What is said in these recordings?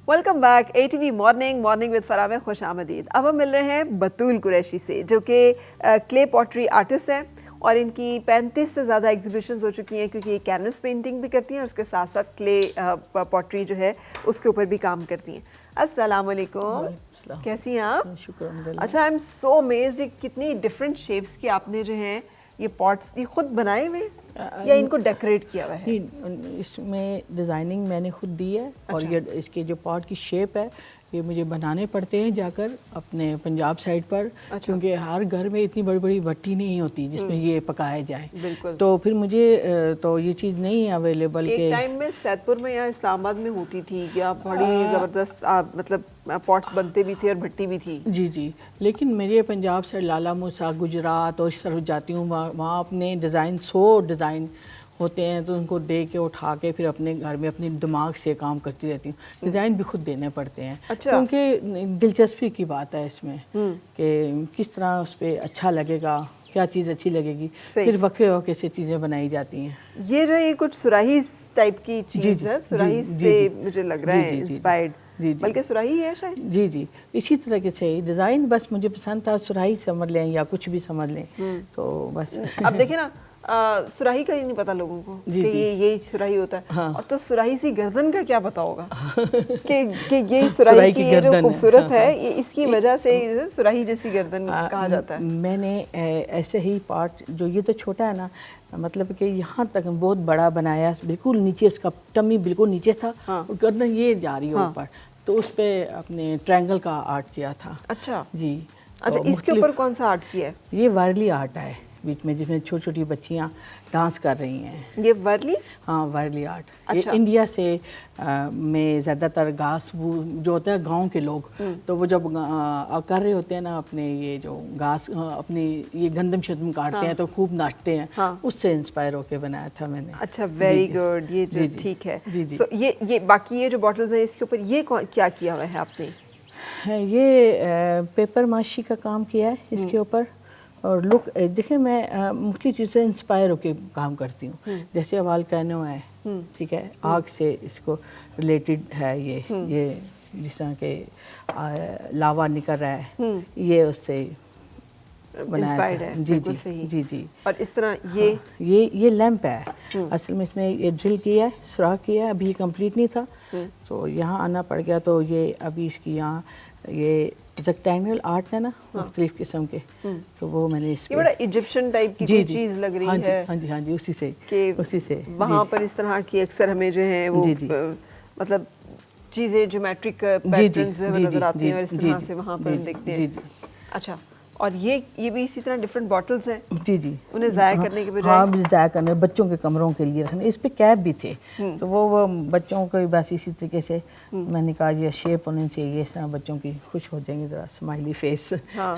Welcome back A T V morning with فرا میں خوش آمدید. اب ہم مل رہے ہیں بطول قریشی سے جو کہ کلے پوٹری آرٹسٹ ہیں اور ان کی 35 سے زیادہ ایگزیبیشنز ہو چکی ہیں کیونکہ یہ کینوس پینٹنگ بھی کرتی ہیں اور اس کے ساتھ ساتھ کلے پوٹری جو ہے اس کے اوپر بھی کام کرتی ہیں. السلام علیکم, کیسی ہیں آپ؟ شکر الحمدللہ. اچھا, آئی ایم سو امیزڈ کتنی ڈفرینٹ شیپس کی آپ نے جو ہیں یہ پاٹس یہ خود بنائے ہوئے یا ان کو ڈیکوریٹ کیا ہوا ہے؟ اس میں ڈیزائننگ میں نے خود دی ہے اور یہ اس کے جو پاٹ کی شیپ ہے یہ مجھے بنانے پڑتے ہیں جا کر اپنے پنجاب سائڈ پر, کیونکہ ہر گھر میں اتنی بڑی بڑی بھٹی نہیں ہوتی جس میں یہ پکائے جائیں. بالکل. تو پھر مجھے تو یہ چیز نہیں ہے اویلیبل. ایک ٹائم میں سیدھ پور میں یا اسلام آباد میں ہوتی تھی یا بڑی زبردست مطلب پاٹس بنتے بھی تھے اور بھٹی بھی تھی. جی, لیکن میرے پنجاب سے لالا موسیٰ گجرات اور اس طرف جاتی ہوں, وہاں اپنے ڈیزائن 100 ڈیزائن ہوتے ہیں تو ان کو دے کے اٹھا کے پھر اپنے گھر میں اپنے دماغ سے کام کرتی رہتی ہوں. ڈیزائن بھی خود دینے پڑتے ہیں کیونکہ دلچسپی کی بات ہے اس میں کہ کس طرح اس پہ اچھا لگے گا, کیا چیز اچھی لگے گی, پھر وقفے وقفے سے چیزیں بنائی جاتی ہیں. یہ جو یہ کچھ سراہی ٹائپ کی چیز ہے, سراہی سے مجھے لگ رہا ہے انسپائرڈ, بلکہ سراہی ہے شاید. جی اسی طرح کے سے ڈیزائن بس مجھے پسند تھا, سراہی سمجھ لیں یا کچھ بھی سمجھ لیں تو بس. اب دیکھیں نا, سراہی کا ہی نہیں پتا لوگوں کو کہ یہ سراہی ہوتا ہے, اور تو سراہی سی گردن کا کیا پتا ہوگا کہ یہ سراہی کی یہ جو خوبصورت ہے یہ اس کی وجہ سے سراہی جیسی گردن کہا جاتا ہے. میں نے ایسے ہی پارٹ جو یہ تو چھوٹا ہے نا, مطلب کہ یہاں تک بہت بڑا بنایا, بالکل نیچے اس کا ٹمی بالکل نیچے تھا اور گردن یہ جا رہی ہے اوپر, تو اس پہ اپنے ٹرائنگل کا آرٹ کیا تھا. اچھا جی. اچھا, اس کے اوپر کون سا آرٹ کیا ہے؟ یہ وارلی آرٹ ہے بیچ میں جس میں چھوٹی چھوٹی بچیاں ڈانس کر رہی ہیں. یہ ورلی؟ ہاں, وارلی آرٹ. یہ انڈیا سے میں زیادہ تر گھاس جو ہوتا ہے گاؤں کے لوگ, تو وہ جب کر رہے ہوتے ہیں نا اپنے یہ جو گھاس اپنی یہ گندم شندم کاٹتے ہیں تو خوب ناچتے ہیں, اس سے انسپائر ہو کے بنایا تھا میں نے. اچھا, ویری گڈ. یہ جو ٹھیک ہے. یہ باقی یہ جو باٹلز ہیں اس کے اوپر یہ کیا کیا ہوا ہے آپ نے؟ یہ پیپر ماشی کا کام کیا ہے اس کے اوپر. اور لک دیکھیں, میں مختلف چیزوں سے انسپائر ہو کے کام کرتی ہوں. جیسے والکینو ہے, ٹھیک ہے, آگ سے اس کو ریلیٹڈ ہے. یہ جس طرح کہ لاوا نکل رہا ہے, یہ اس سے بنایا ہے. جی. اور اس طرح یہ لیمپ ہے اصل میں, اس میں یہ ڈرل کیا ہے, سوراخ کیا ہے, ابھی یہ کمپلیٹ نہیں تھا تو یہاں آنا پڑ گیا. تو یہ ابھی اس کی یہاں یہ ریکٹینگل آرٹ ہے نا مختلف قسم کے, تو وہ میں نے اس یہ بڑا ایجپشن ٹائپ کی کوئی چیز لگ رہی ہے. ہاں جی, اسی سے وہاں پر اس طرح کی اکثر ہمیں جو ہے وہ مطلب چیزیں جیومیٹرک پیٹرنز نظر آتی ہیں اور اس طرح سے وہاں پر دیکھتے ہیں. اچھا, اور یہ بھی اسی طرح ڈفرینٹ باٹلز ہیں. جی, انہیں ضائع کرنے کے بجائے. ہاں, ضائع کرنے, بچوں کے کمروں کے لیے رکھنے. اس پہ کیپ بھی تھے تو وہ بچوں کو بس اسی طریقے سے میں نے کہا یہ شیپ ہونی چاہیے, اس طرح بچوں کی خوش ہو جائیں گے, ذرا اسمائلی فیس. ہاں,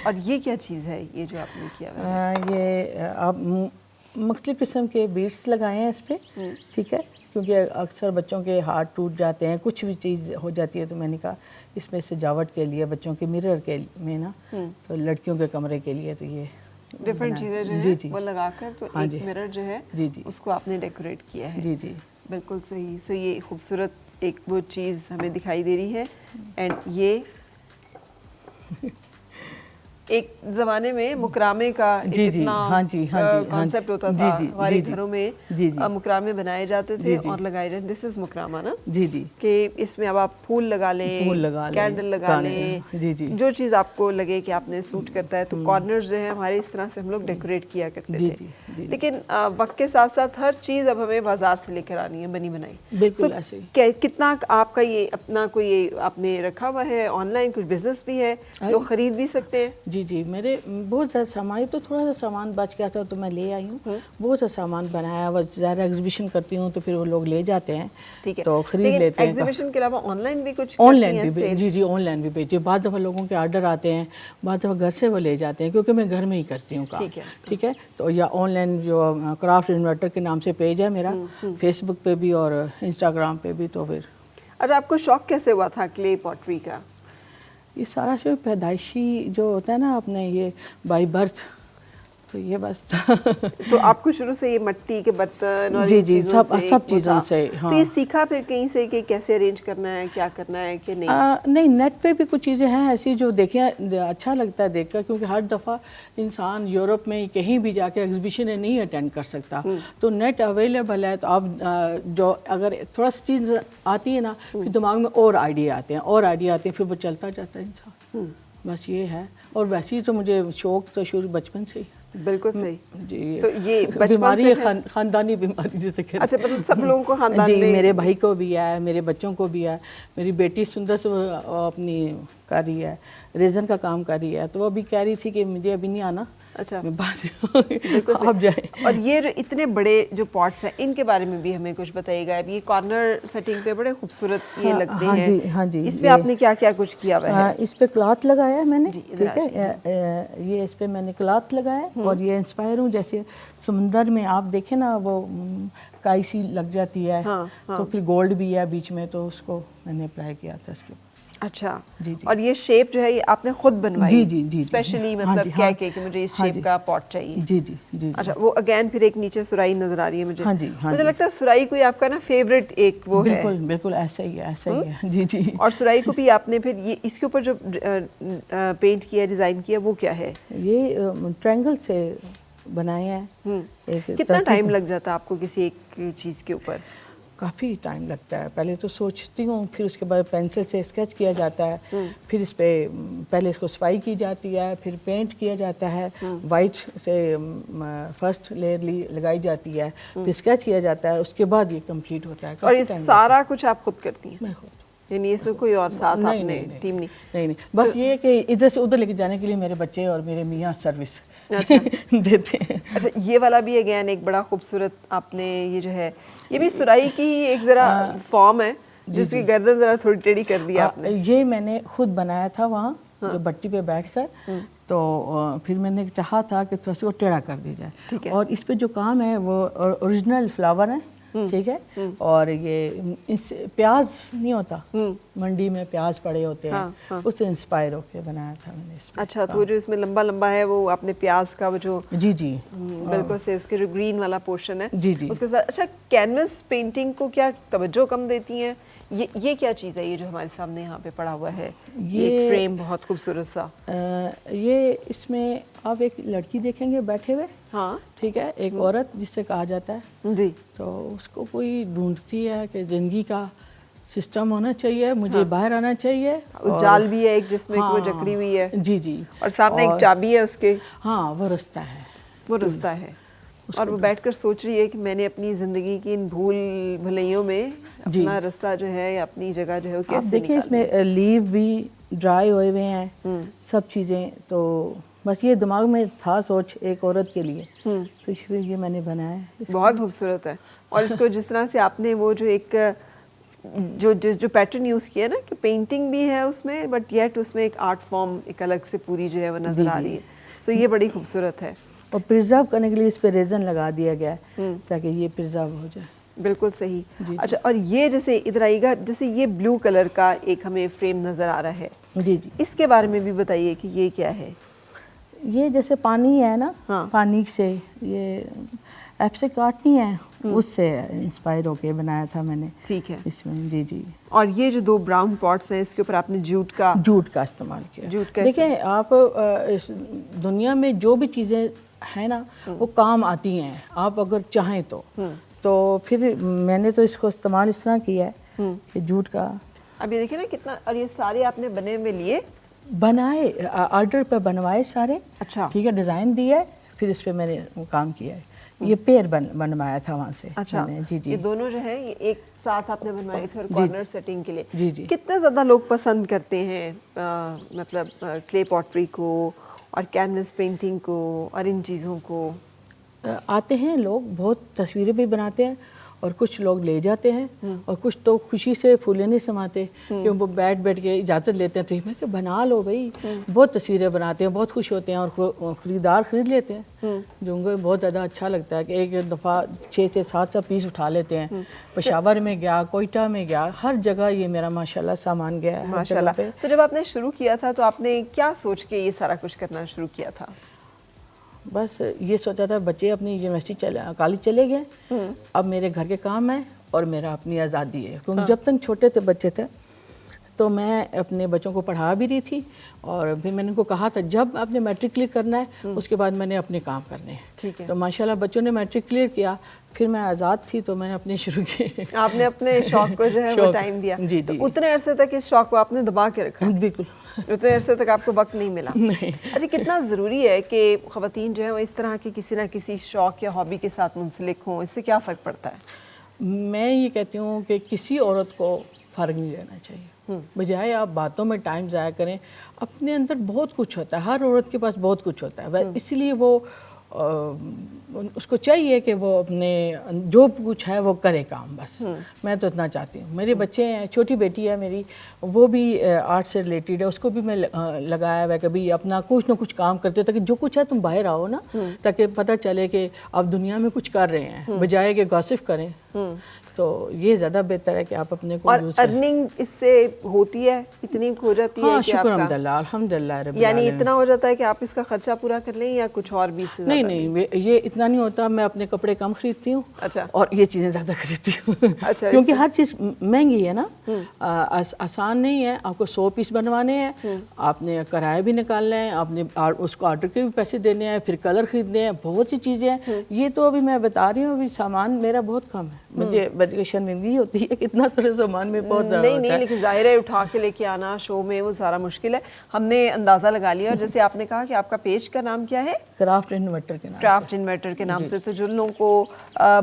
اور یہ کیا چیز ہے یہ جو آپ نے کیا ہے؟ یہ آپ مختلف قسم کے بیڈس لگائے ہیں اس پہ, ٹھیک ہے, کیونکہ اکثر بچوں کے ہاتھ ٹوٹ جاتے ہیں, کچھ بھی چیز ہو جاتی ہے, تو میں نے کہا اس میں سجاوٹ کے لیے بچوں کے مرر کے میں نا, تو لڑکیوں کے کمرے کے لیے تو یہ ڈفرینٹ چیزیں جو ہیں وہ لگا کر تو ایک مرر جو ہے اس کو آپ نے ڈیکوریٹ کیا ہے. جی بالکل صحیح. سو یہ خوبصورت ایک وہ چیز ہمیں دکھائی دے رہی ہے. اینڈ یہ ایک زمانے میں مکرامے کا اتنا کانسیپٹ ہوتا تھا, ہمارے گھروں میں مکرامے بنائے جاتے تھے اور لگائے جاتے. دس از مکرامہ نا, کہ اس میں اب آپ پھول لگا لیں, کینڈل لگا لیں, جو چیز آپ کو لگے کہ آپ نے سوٹ کرتا ہے. تو کارنرز جو ہیں ہمارے اس طرح سے ہم لوگ ڈیکوریٹ کیا کرتے تھے. لیکن وقت کے ساتھ ساتھ ہر چیز اب ہمیں بازار سے لے کر آنی ہے, بنی بنائی. بالکل ایسے. کتنا آپ کا یہ اپنا کوئی آپ نے رکھا ہوا ہے آن لائن کچھ بزنس بھی ہے, لوگ خرید بھی سکتے ہیں؟ جی, میرے بہت زیادہ سامان, تو تھوڑا سا سامان بچ گیا تھا تو میں لے آئی ہوں. بہت سا سامان بنایا ہوا, زیادہ ایگزیبیشن کرتی ہوں تو پھر وہ لوگ لے جاتے ہیں, تو خرید لیتے ہیں. ایگزیبیشن کے علاوہ آن لائن بھی کچھ؟ آن لائن بھی, جی, آن لائن بھی بیچتی ہوں. بعض دفعہ لوگوں کے آرڈر آتے ہیں, بعض دفعہ گھر سے وہ لے جاتے ہیں, کیونکہ میں گھر میں ہی کرتی ہوں کام, ٹھیک ہے. تو یا آن لائن جو کرافٹ انورٹر کے نام سے پیج ہے میرا, فیس بک پہ بھی اور انسٹاگرام پہ بھی. تو پھر اچھا, آپ کو شوق کیسے ہوا تھا کلے پوٹری کا؟ یہ سارا شوق پیدائشی جو ہوتا ہے نا اپنے, یہ بائی برتھ تو یہ بس تو آپ کو شروع سے یہ مٹی کے برتن اور جی سب چیزوں سے تو یہ سیکھا پھر کہیں سے کہ کیسے ارینج کرنا ہے، کیا کرنا ہے کہ نہیں؟ نہیں، نیٹ پہ بھی کچھ چیزیں ہیں ایسی جو دیکھیں اچھا لگتا ہے دیکھ کر، کیونکہ ہر دفعہ انسان یورپ میں کہیں بھی جا کے ایگزیبیشن نہیں اٹینڈ کر سکتا، تو نیٹ اویلیبل ہے، تو آپ جو اگر تھوڑا سی چیز آتی ہے نا پھر دماغ میں اور آئیڈیا آتے ہیں پھر وہ چلتا جاتا ہے انسان، بس یہ ہے۔ اور ویسے ہی تو مجھے شوق تو شروع بچپن سے ہی۔ بالکل صحیح جی، تو یہ بیماری ہے، خاندانی بیماری جیسے کہتے ہیں۔ اچھا، مطلب سب لوگوں کو خاندان میں؟ جی، میرے بھائی کو بھی ہے، میرے بچوں کو بھی ہے، میری بیٹی سندر سے اپنی کر رہی ہے، ریزن کا کام کر رہی ہے، تو وہ ابھی کہہ رہی تھی کہ مجھے ابھی نہیں آنا۔ اچھا، بالکل آپ جائیں۔ اور یہ جو اتنے بڑے جو پاٹس ہیں ان کے بارے میں بھی ہمیں کچھ بتائیے گا۔ اب یہ کارنر سیٹنگ پہ بڑے خوبصورت یہ لگتے ہیں۔ ہاں جی، اس پہ آپ نے کیا کیا کچھ کیا ہوا ہے؟ اس پہ کلاتھ لگایا ہے میں نے، ٹھیک ہے، یہ اس پہ میں نے کلاتھ لگایا ہے، اور یہ انسپائر ہوں، جیسے سمندر میں آپ دیکھیں نا وہ کائی سی لگ جاتی ہے، تو پھر گولڈ بھی ہے بیچ میں، تو اس کو میں نے اپلائی کیا تھا اس کے۔ اچھا، اور یہ شیپ جو ہے یہ آپ نے خود بنوائی؟ جی اسپیشلی مطلب کیا کہ مجھے اس شیپ کا پاٹ چاہیے؟ جی۔ اچھا، وہ اگین پھر ایک نیچے سرائی نظر آ رہی ہے مجھے لگتا ہے سرائی کوئی آپ کا نا فیوریٹ ایک وہ ہے۔ بالکل ایسا ہی ہے، جی۔ اور سرائی کو بھی آپ نے پھر یہ اس کے اوپر جو پینٹ کیا، ڈیزائن کیا، وہ کیا ہے؟ یہ ٹرائنگل سے بنائے ہیں۔ کتنا ٹائم لگ جاتا ہے آپ کو کسی ایک چیز کے اوپر؟ کافی ٹائم لگتا ہے، پہلے تو سوچتی ہوں، پھر اس کے بعد پینسل سے اسکیچ کیا جاتا ہے، پھر اس پہ پہلے اس کو صفائی کی جاتی ہے، پھر پینٹ کیا جاتا ہے، وائٹ سے فرسٹ لیئر لگائی جاتی ہے، پھر اسکیچ کیا جاتا ہے، اس کے بعد یہ کمپلیٹ ہوتا ہے۔ اور یہ سارا کچھ آپ خود کرتی ہیں؟ میں خود، یعنی اس میں کوئی اور ساتھ آپ نے ٹیم نہیں، بس یہ کہ ادھر سے ادھر لے کے جانے کے لیے میرے بچے اور میرے میاں سروس دیتے ہیں۔ اچھا، یہ والا بھی اگین ایک بڑا خوبصورت آپ نے یہ جو ہے یہ بھی سرائی کی ایک ذرا فارم ہے جس کی گردن ذرا تھوڑی ٹیڑھی کر دی آپ نے۔ یہ میں نے خود بنایا تھا وہاں جو بٹی پہ بیٹھ کر، تو پھر میں نے چاہا تھا کہ تھوڑا سا ٹیڑھا کر دی جائے، اور اس پہ جو کام ہے وہ اوریجنل فلاور ہے، ٹھیک ہے، اور یہ پیاز نہیں ہوتا منڈی میں پیاز پڑے ہوتے ہیں، اس سے انسپائر ہو کے بنایا تھا میں نے اس میں۔ اچھا، تو جو اس میں لمبا لمبا ہے وہ آپ نے پیاز کا وہ جو جی بالکل سے اس کے جو گرین والا پورشن ہے جی اس کے ساتھ۔ اچھا، کینوس پینٹنگ کو کیا توجہ کم دیتی ہیں؟ یہ کیا چیز ہے یہ جو ہمارے سامنے یہاں پہ پڑا ہوا ہے؟ یہ فریم بہت خوبصورت سا، یہ اس میں آپ ایک لڑکی دیکھیں گے بیٹھے ہوئے، ہاں ٹھیک ہے، ایک عورت جس سے کہا جاتا ہے جی، تو اس کو کوئی ڈھونڈتی ہے کہ زندگی کا سسٹم ہونا چاہیے، مجھے باہر آنا چاہیے، جال بھی ہے ایک جس میں وہ جکڑی ہوئی ہے، جی، اور سامنے ایک چابی ہے اس کے، ہاں وہ رستہ ہے، اور وہ بیٹھ کر سوچ رہی ہے کہ میں نے اپنی زندگی کی ان بھول بھلائیوں میں اپنا راستہ جو ہے، اپنی جگہ جو ہے وہ کیسے دیکھیں، اس میں لیو بھی ڈرائی ہوئے ہیں سب چیزیں، تو بس یہ دماغ میں تھا سوچ ایک عورت کے لیے، تو اس لیے یہ میں نے بنایا ہے۔ بہت خوبصورت ہے، اور اس کو جس طرح سے آپ نے وہ جو ایک جو پیٹرن یوز کیا نا کہ پینٹنگ بھی ہے اس میں، بٹ یٹ اس میں ایک آرٹ فارم ایک الگ سے پوری جو ہے وہ نظر آ رہی ہے، سو یہ بڑی خوبصورت ہے۔ اور پرزرو کرنے کے لیے اس پہ ریزن لگا دیا گیا ہے تاکہ یہ پرزرو ہو جائے۔ بالکل صحیح۔ اچھا، اور یہ جیسے ادھر آئیے گا، جیسے یہ بلو کلر کا ایک ہمیں فریم نظر آ رہا ہے، جی، اس کے بارے میں بھی بتائیے کہ یہ کیا ہے؟ یہ جیسے پانی ہے نا، پانی سے یہ ایبسٹریکٹ آرٹ نہیں ہے، اس سے انسپائر ہو کے بنایا تھا میں نے، ٹھیک ہے اس میں۔ جی، اور یہ جو دو براؤن پاٹس ہیں اس کے اوپر آپ نے جوٹ کا استعمال کیا۔ دیکھیں آپ، دنیا میں جو بھی چیزیں ہیں نا وہ کام آتی ہیں، آپ اگر چاہیں تو پھر میں نے تو اس کو استعمال اس طرح کیا ہے کہ جوٹ کا۔ اب یہ دیکھیں نا کتنا، اور یہ سارے آپ نے بنے ہوئے لیے، بنائے آرڈر پہ بنوائے سارے، اچھا ٹھیک ہے، ڈیزائن دیا ہے، پھر اس پہ میں نے کام کیا ہے۔ یہ پیر بنوایا تھا وہاں سے۔ اچھا، جی، یہ دونوں جو ہیں یہ ایک ساتھ آپ نے بنوائے تھے، اور کارنر سیٹنگ کے لیے جی کتنے زیادہ لوگ پسند کرتے ہیں مطلب کلے پاٹری کو اور کینوس پینٹنگ کو اور ان چیزوں کو؟ آتے ہیں لوگ، بہت تصویریں بھی بناتے ہیں، اور کچھ لوگ لے جاتے ہیں، اور کچھ تو خوشی سے پھولے نہیں سماتے کہ وہ بیٹھ کے اجازت لیتے ہیں، تو میں کہ بنا لو بھائی، بہت تصویریں بناتے ہیں، بہت خوش ہوتے ہیں، اور خریدار خرید لیتے ہیں، جو ان کو بہت زیادہ اچھا لگتا ہے کہ ایک دفعہ 6-7 پیس اٹھا لیتے ہیں۔ پشاور میں گیا، کوئٹہ میں گیا، ہر جگہ یہ میرا ماشاءاللہ سامان گیا ہے، ماشاءاللہ۔ تو جب آپ نے شروع کیا تھا تو آپ نے کیا سوچ کے یہ سارا کچھ کرنا شروع کیا تھا؟ بس یہ سوچا تھا بچے اپنی یونیورسٹی کالج چلے گئے، اب میرے گھر کے کام ہیں اور میرا اپنی آزادی ہے، کیونکہ جب تک چھوٹے تھے بچے تھے تو میں اپنے بچوں کو پڑھا بھی رہی تھی، اور پھر میں نے ان کو کہا تھا جب آپ نے میٹرک کلیئر کرنا ہے اس کے بعد میں نے اپنے کام کرنے ہیں. تو ماشاءاللہ بچوں نے میٹرک کلیئر کیا، پھر میں آزاد تھی تو میں نے اپنے شروع کیے. آپ نے اپنے شوق کو جو ہے وہ ٹائم دیا. تو اتنے عرصے تک اس شوق کو آپ نے دبا کے رکھا. بالکل. اتنے عرصے تک آپ کو وقت نہیں ملا. اچھا کتنا ضروری ہے کہ خواتین جو ہیں وہ اس طرح کی کسی نہ کسی شوق یا ہابی کے ساتھ منسلک ہوں؟ اس سے کیا فرق پڑتا ہے؟ میں یہ کہتی ہوں کہ کسی عورت کو فرق نہیں لینا چاہیے، بجائے آپ باتوں میں ٹائم ضائع کریں. اپنے اندر بہت کچھ ہوتا ہے، ہر عورت کے پاس بہت کچھ ہوتا ہے، اسی لیے وہ اس کو چاہیے کہ وہ اپنے جو کچھ ہے وہ کرے کام. بس میں تو اتنا چاہتی ہوں. میرے بچے ہیں، چھوٹی بیٹی ہے میری، وہ بھی آرٹ سے ریلیٹڈ ہے، اس کو بھی میں لگایا ہوا ہے کہ بھی اپنا کچھ نہ کچھ کام کرتے تاکہ جو کچھ ہے تم باہر آؤ نا، تاکہ پتہ چلے کہ آپ دنیا میں کچھ کر رہے ہیں بجائے کہ گاسپ کریں. تو یہ زیادہ بہتر ہے کہ آپ اپنے کو یوز کریں. اور ارننگ اس سے ہوتی ہے، اتنی ہو جاتی ہے کہ شکر الحمدللہ رب العالمین. یعنی اتنا ہو جاتا ہے کہ آپ اس کا خرچہ پورا کر لیں یا کچھ اور بھی اس سے زیادہ؟ نہیں یہ اتنا نہیں ہوتا. میں اپنے کپڑے کم خریدتی ہوں اور یہ چیزیں زیادہ خریدتی ہوں کیونکہ ہر چیز مہنگی ہے نا، آسان نہیں ہے. آپ کو 100 پیس بنوانے ہیں، آپ نے کرایہ بھی نکالنا ہے، آپ نے اس کو آرڈر کے بھی پیسے دینے ہیں، پھر کلر خریدنے ہیں، بہت سی چیزیں ہیں. یہ تو ابھی میں بتا رہی ہوں ابھی سامان میرا بہت کم ہے. مجھے شرمندگی ہوتی ہے اتنا تھوڑے سامان میں بہت نہیں لیکن ظاہر ہے اٹھا کے لے کے آنا شو میں وہ سارا مشکل ہے. ہم نے اندازہ لگا لیا. اور جیسے آپ نے کہا کہ آپ کا پیج کا نام کیا ہے؟ کرافٹ انورٹر کے نام سے. کرافٹ انورٹر کے نام سے. تو جن لوگوں کو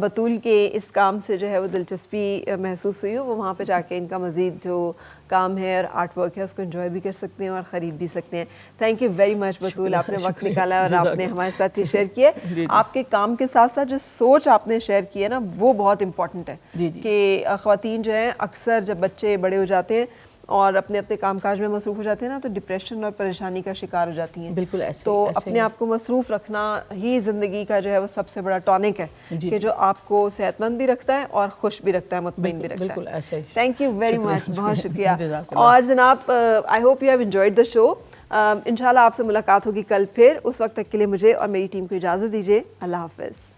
بطول کے اس کام سے جو ہے وہ دلچسپی محسوس ہوئی ہو وہ وہاں پہ جا کے ان کا مزید جو کام ہے اور آرٹ ورک ہے اس کو انجوائے بھی کر سکتے ہیں اور خرید بھی سکتے ہیں. تھینک یو ویری مچ بطول، آپ نے وقت نکالا اور آپ نے ہمارے ساتھ یہ شیئر کیا. آپ کے کام کے ساتھ ساتھ جو سوچ آپ نے شیئر کی ہے نا وہ بہت امپورٹنٹ ہے کہ خواتین جو ہیں اکثر جب بچے بڑے ہو جاتے ہیں اور اپنے کام کاج میں مصروف ہو جاتے ہیں نا تو ڈپریشن اور پریشانی کا شکار ہو جاتی ہیں. بالکل ایسے. تو اپنے آپ کو مصروف رکھنا ہی زندگی کا جو ہے وہ سب سے بڑا ٹونک ہے کہ جو آپ کو صحت مند بھی رکھتا ہے اور خوش بھی رکھتا ہے، مطمئن بھی رکھتا ہے. بالکل ایسے. تھینک یو ویری مچ، بہت شکریہ. اور جناب I hope you have enjoyed the show. انشاءاللہ آپ سے ملاقات ہوگی کل پھر. اس وقت تک کے لیے مجھے اور میری ٹیم کو اجازت دیجیے. اللہ حافظ.